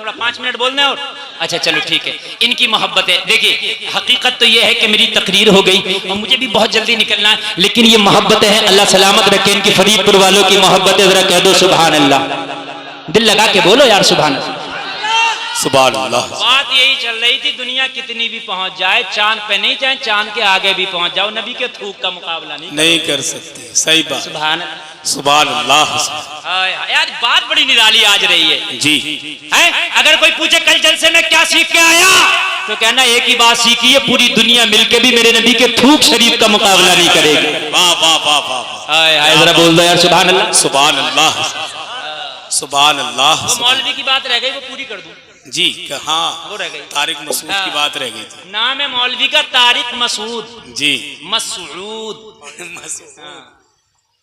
थोड़ा 5 मिनट बोलना है और अच्छा चलो ठीक है। इनकी मोहब्बत है। देखिए हकीकत तो ये है कि मेरी तकरीर हो गई और मुझे भी बहुत जल्दी निकलना है, लेकिन ये मोहब्बत है, अल्लाह सलामत रखे इनकी फरीदपुर वालों की मोहब्बत है। जरा कह दो सुभान अल्लाह, दिल लगा के बोलो यार सुभान अल्लाह। सुभान अल्लाह। बात यही चल रही थी, दुनिया कितनी भी पहुंच जाए, चांद पे नहीं जाए, चांद के आगे भी पहुंच जाओ, नबी के थूक का मुकाबला नहीं कर सकती। सही बात। सुभान सुभान अल्लाह। यार बात बड़ी निराली आज रही है जी है? अगर कोई पूछे कल जलसे में क्या सीख के आया, तो कहना एक ही बात सीखी है, पूरी दुनिया मिलके भी मेरे नबी के थूक शरीफ का मुकाबला नहीं करेगी। वाह वाह वाह वाह। जरा बोल दो यार सुभान अल्लाह। सुभान अल्लाह। सुभान अल्लाह। वो मौलवी की बात रह गई, वो पूरी कर दूं जी। हाँ वो रह गई, तारिक मसूद की बात रह गई थी। नाम है मौलवी का तारिक मसूद जी। मसूद।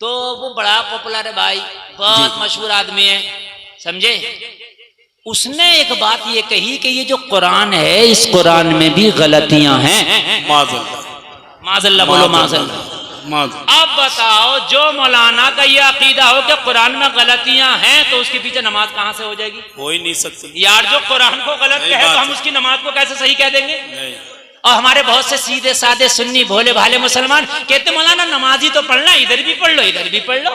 तो वो बड़ा पॉपुलर है भाई, बहुत मशहूर आदमी है, समझे। उसने एक बात ये कही कि ये जो कुरान है, इस कुरान में भी गलतियां हैं। माज़अल्लाह बोलो माज़अल्लाह। अब बताओ जो मौलाना का ये अकीदा हो कि कुरान में गलतियां हैं, तो उसके पीछे नमाज कहां से हो जाएगी? हो ही नहीं सकती यार। जो कुरान को गलत कहे तो हम उसकी नमाज को कैसे सही कह देंगे? नहीं। और हमारे बहुत से सीधे साधे सुन्नी भोले भाले मुसलमान कहते मौलाना नमाज ही तो पढ़ना, इधर भी पढ़ लो इधर भी पढ़ लो।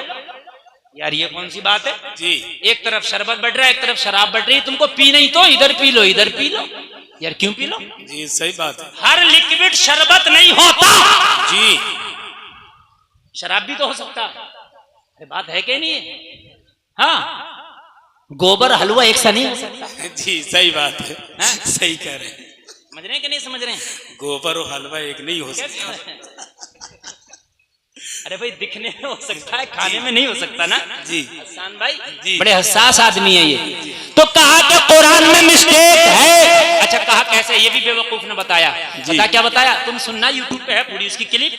यार ये कौन सी बात है जी? एक तरफ शरबत बढ़ रहा है, एक तरफ शराब बढ़ रही है, तुमको पी नहीं तो इधर पी लो इधर पी लो। यार क्यों पी लो? जी सही बात है। हर लिक्विड शरबत नहीं होता जी। शराब भी तो हो सकता है। अरे बात है कि नहीं है? हाँ गोबर हलवा एक सा नहीं हो सकता। जी सही बात है। सही कह रहे हैं। समझ रहे हैं कि नहीं समझ रहे हैं? गोबर और हलवा एक नहीं हो सकता। अरे भाई दिखने में हो सकता है, खाने में नहीं हो सकता ना। जी हसन भाई जी बड़े हसास आदमी है ये। तो कहा कि कुरान में मिस्टेक है। अच्छा कहा कैसे? ये भी बेवकूफ ने बताया। पता क्या बताया? तुम सुनना, यूट्यूब पे है पूरी उसकी क्लिप।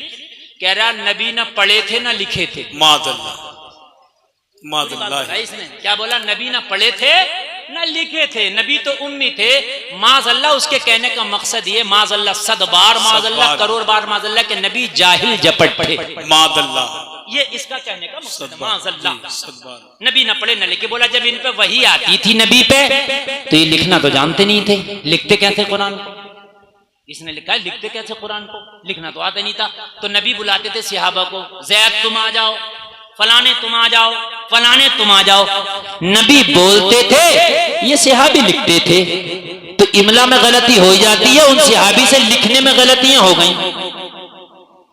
कह रहा नबी ना पढ़े थे ना लिखे थे। माज़अल्लाह माज़अल्लाह। इसने क्या बोला? नबी ना पढ़े थे ना लिखे थे, नबी तो उम्मी थे। माज़अल्लाह उसके कहने का मकसद ये, माज़अल्लाह 100 बार माज़अल्लाह, करोड़ बार माज़अल्लाह के नबी जाहिल जपट थे। माज़अल्लाह ये इसका कहने का मकसद है। माज़अल्लाह नबी ना पढ़े ना लिखे। बोला जब इन पे वही आती थी नबी पे, तो ये लिखना तो जानते नहीं थे, लिखते कैसे कुरान को? इसने लिखा है लिखते कैसे कुरान को, लिखना तो आता नहीं था। तो नबी बुलाते थे सहाबा को, ज़ैद तुम आ जाओ, फलाने तुम आ जाओ, फलाने तुम आ जाओ। नबी बोलते थे, ये सहाबी लिखते थे। तो इमला में गलती हो जाती है, उन सहाबी से लिखने में गलतियां हो गई।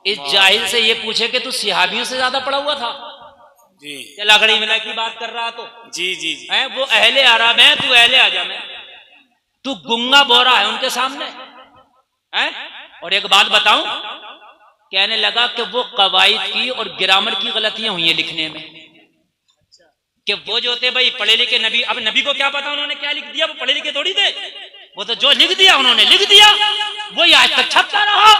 इस जाहिल से ये पूछे कि तू सहाबियों से ज्यादा पढ़ा हुआ था जी? लगड़ी इमला की बात कर रहा तो जी जी जी। है वो अहले अरब है, तू अहले आजम है, तू गुंगा बोरा है उनके सामने है। और एक बात बताऊं, कहने लगा कि वो कवायद की और ग्रामर की गलतियां हुई है लिखने में, कि वो जो थे भाई पढ़े लिखे नबी। अब नबी को क्या पता उन्होंने क्या लिख दिया, वो पढ़े लिखे थोड़ी थे। वो तो जो लिख दिया उन्होंने लिख दिया, वो आज तक छपता रहा।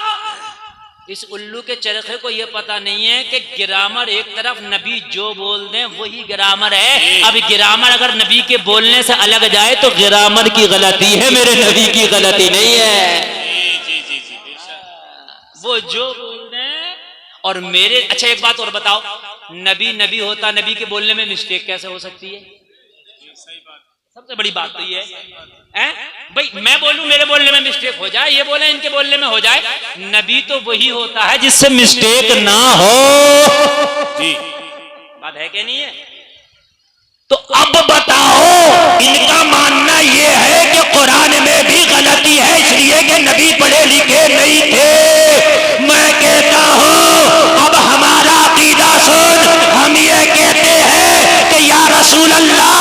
इस उल्लू के चरखे को ये पता नहीं है कि ग्रामर एक तरफ, नबी जो बोल दें वही ग्रामर है। अब ग्रामर अगर नबी के बोलने से अलग जाए तो ग्रामर की गलती है, मेरे नबी की गलती नहीं है। वो जो बोल दें और मेरे। अच्छा एक बात और बताओ, नबी नबी होता, नबी के बोलने में मिस्टेक कैसे हो सकती है? सबसे बड़ी बात तो ये है भाई, मैं बोलूं मेरे बोलने में मिस्टेक हो जाए, ये बोले इनके बोलने में हो जाए। नबी तो वही होता है जिससे मिस्टेक ना हो। जी बात है कि नहीं है? तो अब बताओ, इनका मानना यह है कि कुरान में भी गलती है इसलिए कि नबी पढ़े लिखे नहीं थे। मैं कहता हूं अब हमारा अकीदा सुन, हम ये कहते हैं कि या रसूल अल्लाह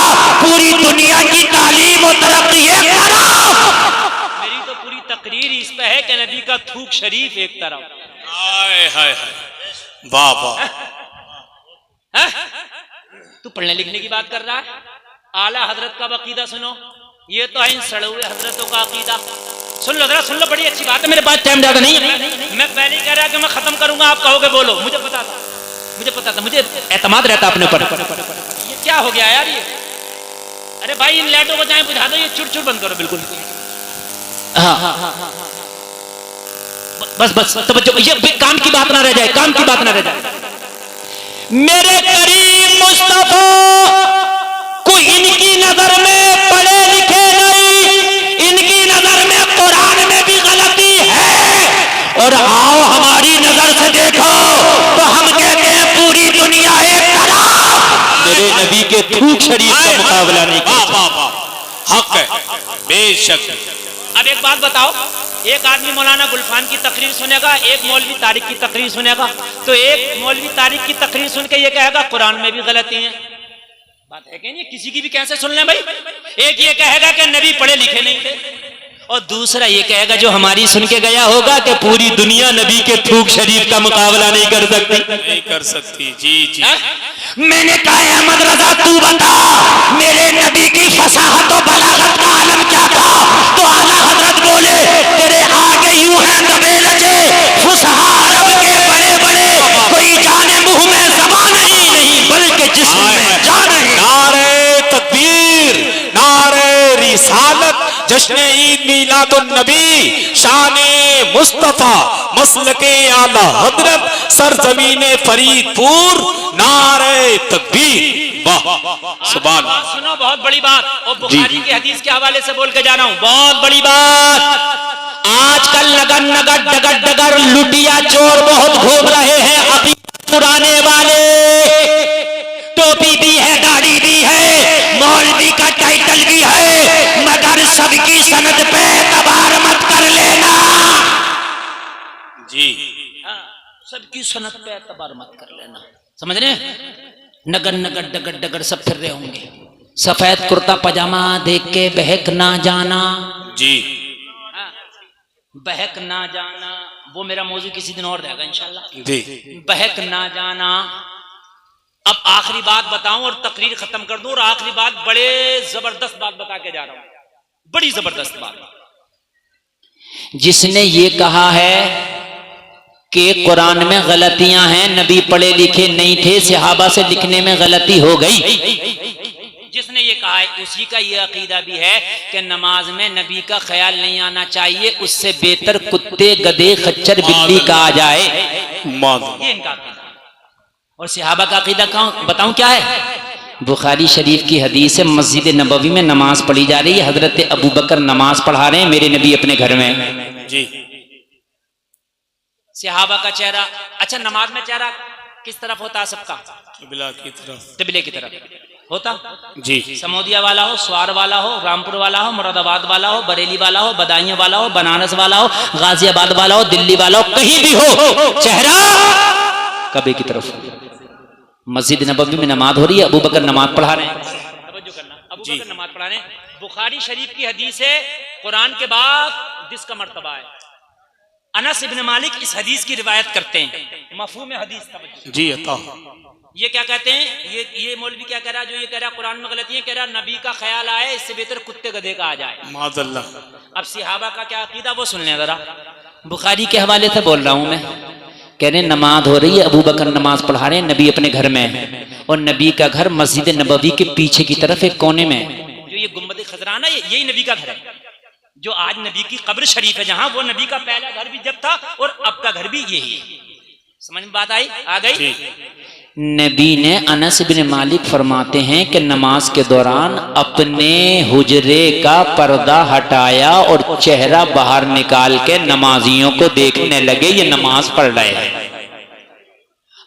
पूरी दुनिया की तालीम और तरक्की करो। मेरी तो पूरी तकरीर इस पे है कि नबी का थूक शरीफ एक तरफ। हाय हाय वाह वाह। तू पढ़ने लिखने की बात कर रहा है? आला हजरत का अकीदा सुनो, ये तो है इन सड़े हुए हजरतों का अकीदा। सुन लो जरा, सुन लो, बड़ी अच्छी बात है। मेरे पास टाइम ज्यादा नहीं है, मैं पहले ही कह रहा कि मैं खत्म करूंगा, आप कहोगे बोलो। मुझे पता था, मुझे एतमाद रहता अपने ऊपर। ये क्या हो गया यार ये? अरे भाई इन लाइटों को चाहे बुझा दो, ये चुर बंद करो बिल्कुल। हाँ बस तवज्जो, ये काम की बात ना रह जाए, काम की बात ना रह जाए। मेरे करीम मुस्तफा को इनकी नजर में पढ़े लिखे न थूक शरीफ का मुकाबला नहीं कर सकती। वाह वाह वाह, हक है बेशक। अब एक बात बताओ, एक आदमी मौलाना गुलफान की तकरीर सुनेगा, एक मौलवी तारिक की तकरीर सुनेगा, तो एक मौलवी तारिक की तकरीर सुन के ये कहेगा कुरान में भी गलती है। बात है कि नहीं? किसी की भी कैसे सुन लें भाई। एक ये कहेगा कि नबी पढ़े लिखे नहीं थे, और दूसरा ये कहेगा जो हमारी सुन के गया होगा कि पूरी दुनिया नबी के थूक शरीफ का मुकाबला नहीं कर सकती। नहीं कर सकती। जी जी। हाँ? मैंने कहा अहमद रजा तू बता मेरे नबी की फसाहत और बलागत का आलम क्या था? तो आला हजरत बोले तेरे आगे यूं है दबे लजे फुसहा अरब के बड़े बड़े, कोई जाने मुंह में ज़बान ही नहीं बल्कि जिस्म में जान है। नारे तकबीर, नारे रिसालत, जश्न ईद मीलादुन नबी, शाने मुस्तफा, मसलके आला हजरत, सरजमीने फरीदपुर, नारे तकबीर। वाह सुभान। बात सुनो, बहुत बड़ी बात, और बुखारी की हदीस के हवाले से बोल के जा रहा हूं, बहुत बड़ी बात। आजकल नगर नगर डगर डगर लुटिया चोर बहुत घूम रहे हैं, अभी पुराने वाले टोपी भी है, दाढ़ी भी है, मौलवी का टाइटल भी है, मगर सबकी सनद पे तबार मत कर लेना। जी हाँ, सबकी सनत पे एतबार मत कर लेना, समझ रहे हैं? नगर नगर डगर डगर सब फिर रहे होंगे, सफेद कुर्ता पजामा देख के बहक ना जाना। जी। हाँ, बहक ना जाना, वो मेरा मौजू किसी दिन और रहेगा इंशाल्लाह। जी बहक ना जाना। अब आखिरी बात बताऊं और तकरीर खत्म कर दूं, और आखिरी बात बड़े जबरदस्त बात बता के जा रहा हूं, बड़ी जबरदस्त बात। जिसने ये कहा है कि कुरान में गलतियां हैं, नबी पढ़े लिखे नहीं थे, सहाबा से लिखने में गलती हो गई, जिसने ये कहा है उसी का ये अकीदा भी है कि नमाज में नबी का ख्याल नहीं आना चाहिए, उससे बेहतर कुत्ते गधे खच्चर बिल्ली का आ जाए, ये इनका अकीदा। और सहाबा का अकीदा बताऊं क्या है? बुखारी शरीफ की हदीस है, मस्जिद नबवी में नमाज पढ़ी जा रही है, हजरत अबू बकर नमाज पढ़ा रहे हैं, मेरे नबी अपने घर में। जी। सहाबा का चेहरा, अच्छा नमाज में चेहरा किस तरफ होता है सबका? किबला की तरफ। किबले की तरफ होता। जी। समोदिया वाला हो, स्वार वाला हो, रामपुर वाला हो, मुरादाबाद वाला हो, बरेली वाला हो, बदायूं वाला हो, बनारस वाला हो, गाजियाबाद वाला हो, दिल्ली वाला हो, कहीं भी हो, चेहरा कबे की तरफ। मस्जिद नबवी में नमाज हो रही है, अबू बकर नमाज पढ़ा रहे हैं, तवज्जो करना, अबू बकर नमाज पढ़ा रहे हैं। बुखारी शरीफ की हदीस है, कुरान के बाद जिसका मर्तबा है। अनस इब्न मालिक इस हदीस की रिवायत करते हैं, मफहूम हदीस तवज्जो। जी अता। ये क्या कहते हैं? ये मौलवी क्या कह रहा है? जो ये कह रहा है कुरान में गलती है, कह रहा नबी का ख्याल आए, इससे बेहतर कुत्ते गधे का आ जाए। माज़अल्लाह। अब सहाबा का क्या अकीदा वो सुन लें जरा। बुखारी के हवाले से बोल रहा हूं मैं, कह रहे नमाज हो रही है, अबू बकर नमाज पढ़ा रहे हैं, नबी अपने घर में है, और नबी का घर मस्जिद नबवी के पीछे की तरफ एक कोने में है। जो ये गुम्बद खजराना यही नबी का घर है, जो आज नबी की कब्र शरीफ है, जहां वो नबी का पहला घर भी जब था और अब का घर भी यही है। समझ में बात आई? आ गई? नबी ने, अनस बिन मालिक फरमाते हैं कि नमाज के दौरान अपने हुजरे का पर्दा हटाया और चेहरा बाहर निकाल के नमाजियों को देखने लगे, ये नमाज पढ़ रहे हैं।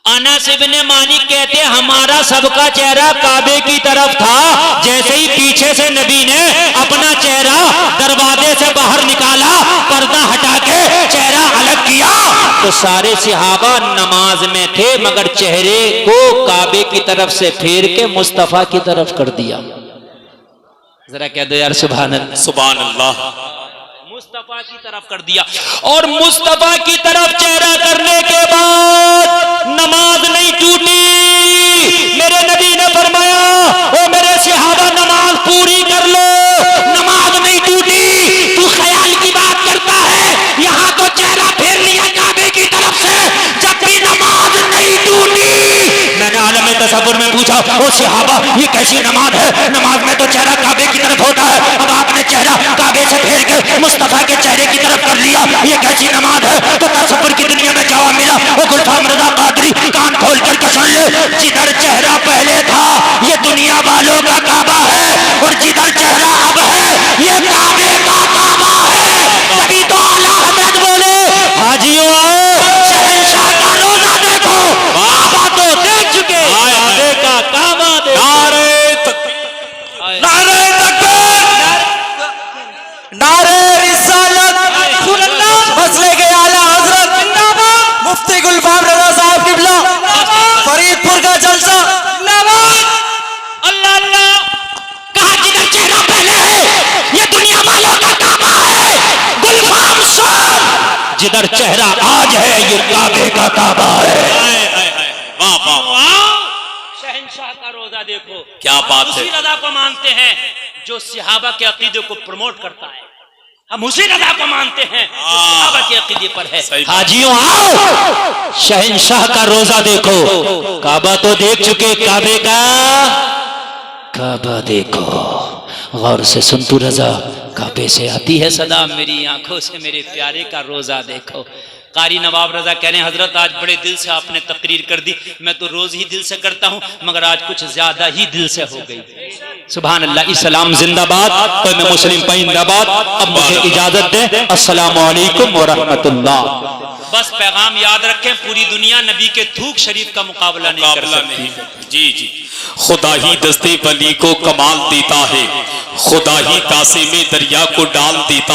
अनस इब्न मालिक कहते हमारा सबका चेहरा काबे की तरफ था, जैसे ही पीछे से नबी ने अपना चेहरा दरवाजे से बाहर निकाला, पर्दा हटा के चेहरा अलग किया, तो सारे सहाबा नमाज में थे, मगर चेहरे को काबे की तरफ से फेर के मुस्तफा की तरफ कर दिया। जरा कह दो यार सुभान अल्लाह। सुभान अल्लाह। मुस्तफा की तरफ कर दिया, और मुस्तफा की तरफ चेहरा करने के बाद नमाज नहीं टूटी। मेरे नबी ने फरमाया, ओ मेरे सहाबा नमाज पूरी कर लो, नमाज नहीं टूटी। तू ख्याल की बात करता है, यहाँ तो चेहरा फेर लिया काबे की तरफ से, जब भी नमाज नहीं टूटी। मैंने आलम तसव्वुर में पूछा, ओ सहाबा ये कैसी नमाज है? नमाज में तो चेहरा काबे की तरफ होता है, अब आपने चेहरा काबे से फेर के मुस्तफा के चेहरे की तरफ कर लिया, ये कैसी नमाज है? तो तसव्वुर की दुनिया में जवाब मिला, ओ गुलफाम रज़ा कादरी कान खोल कर सुन ले, जिधर चेहरा पहले था ये दुनिया वालों का काबा है, और जिधर चेहरा अब है ये काबे का काबा है। तभी तो आला हज़रत बोले, हाजियों आओ शहंशाह का रोजा देखो, काबा तो देख चुके, काबे का काबा देखो। नारे जिधर चेहरा आज है ये काबे का काबा है। वाह वाह वाह, शहंशाह का रोजा देखो, क्या बात है। उसी रजा को मानते हैं जो सहाबा के अकीदे को प्रमोट करता है। हम उसी रजा को मानते हैं जो सहाबा के अकीदे पर है। सही बात। हाजियों आओ, शहंशाह का रोजा देखो। काबा तो देख चुके, काबे का काबा देखो। गौर से सुन तू रजा, काबे से आती है सदा, मेरी आंखों से मेरे प्यारे का रोजा देखो। कारी नवाब रजा कह रहे हैं हजरत आज बड़े दिल से आपने तकरीर कर दी, मैं तो रोज ही दिल से करता हूं मगर आज कुछ ज्यादा ही दिल से हो गई। सुभान अल्लाह, इस्लाम जिंदाबाद, तो मैं मुस्लिम जिंदाबाद। अब मुझे इजाजत दे, अस्सलाम वालेकुम व रहमतुल्लाह। बस पैगाम याद रखें, पूरी दुनिया नबी के थूक शरीफ का मुकाबला नहीं कर मुकाबला सकती। नहीं करता। जी जी, खुदा ही दस्ते वली को कमाल देता है, खुदा ही कासे में दरिया को डाल देता है।